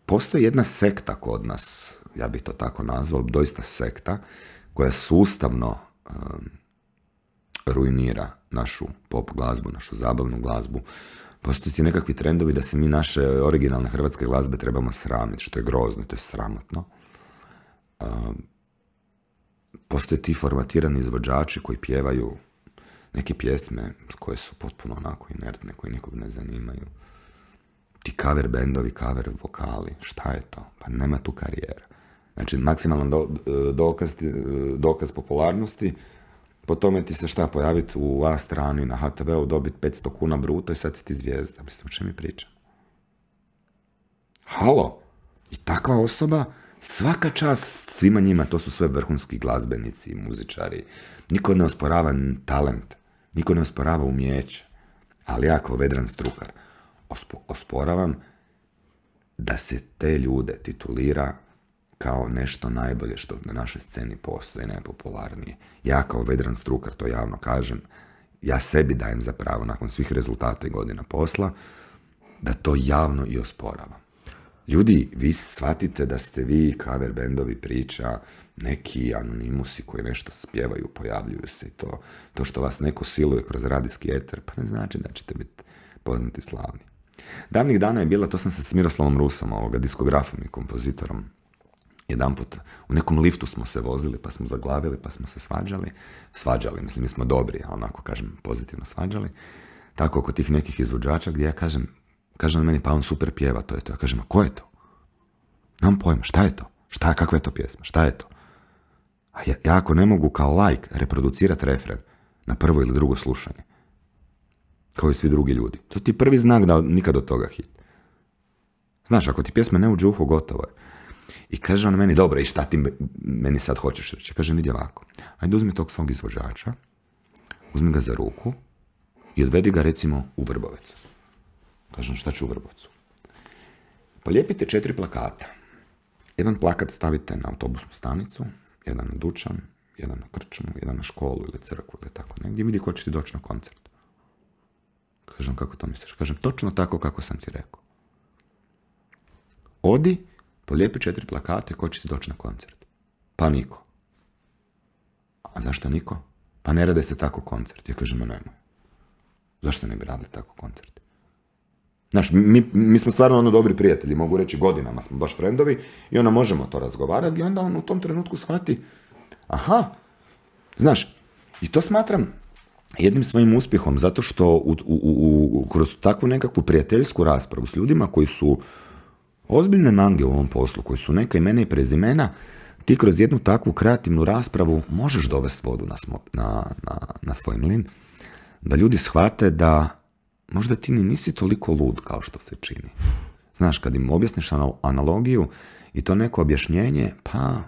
postoji jedna sekta kod nas, ja bih to tako nazvao, doista sekta, koja sustavno ruinira našu pop glazbu, našu zabavnu glazbu. Postoji ti nekakvi trendovi da se mi naše originalne hrvatske glazbe trebamo sramiti, što je grozno, to je sramotno. Postoje ti formatirani izvođači koji pjevaju neke pjesme koje su potpuno onako inertne, koji nikog ne zanimaju. Ti cover bendovi, cover vokali, šta je to? Pa nema tu karijera. Znači, maksimalan dokaz popularnosti, po tome ti se šta pojaviti u A strani na HTV-u, dobiti 500 kuna bruto i sad si ti zvijezda. Mislim, o čem mi pričam? Halo! I takva osoba, svaka čast svima njima, to su sve vrhunski glazbenici, muzičari. Niko ne osporava talent, niko ne osporava umijeće, ali ja kao vedran strukar osporavam da se te ljude titulira kao nešto najbolje što na našoj sceni postoji, najpopularnije. Ja kao vedran strukar to javno kažem, ja sebi dajem za pravo nakon svih rezultata i godina posla da to javno i osporavam. Ljudi, vi shvatite da ste vi cover bendovi priča, neki anonimusi koji nešto spjevaju, pojavljuju se i to što vas neko siluje kroz radijski eter, pa ne znači da ćete biti poznati slavni. Davnih dana je bila, to sam se s Miroslavom Rusom, diskografom i kompozitorom, jedanput u nekom liftu smo se vozili, pa smo zaglavili, pa smo se svađali, mislim, mi smo dobri, a onako, kažem, pozitivno svađali, tako oko tih nekih izvođača gdje ja kažem on meni, pa on super pjeva, to je to. Ja kažem, a ko je to? Nemam pojma, šta je to? Kakva je to pjesma? Šta je to? A ja ako ne mogu kao laik reproducirati refren na prvo ili drugo slušanje, kao i svi drugi ljudi, to ti prvi znak da nikad od toga hit. Znaš, ako ti pjesma ne uđe u uho, gotovo je. I kaže on meni, dobro, i šta ti meni sad hoćeš reći? Kažem, vidi ovako, ajde uzmi tog svog izvođača, uzmi ga za ruku i odvedi ga recimo u Vrbovec. Kažem, šta ću u Vrbovcu? Polijepite 4 plakata. Jedan plakat stavite na autobusnu stanicu, jedan na dućan, jedan na krčmu, jedan na školu ili crkvu ili tako negdje. Vidi ko će ti doći na koncert. Kažem, kako to misliš? Kažem, točno tako kako sam ti rekao. Odi, polijepi 4 plakate, ko će ti doći na koncert? Pa niko. A zašto niko? Pa ne rade se tako koncert. Ja kažem, nemoj. Zašto se ne bi radili tako koncert? Znaš, mi smo stvarno dobri prijatelji, mogu reći godinama smo baš frendovi i možemo to razgovarati i onda on u tom trenutku shvati, aha, znaš, i to smatram jednim svojim uspjehom, zato što kroz takvu nekakvu prijateljsku raspravu s ljudima koji su ozbiljne mange u ovom poslu, koji su neka imena i prezimena, ti kroz jednu takvu kreativnu raspravu možeš dovesti vodu na svoj mlin, da ljudi shvate da možda ti nisi toliko lud kao što se čini. Znaš, kad im objasniš analogiju i to neko objašnjenje, pa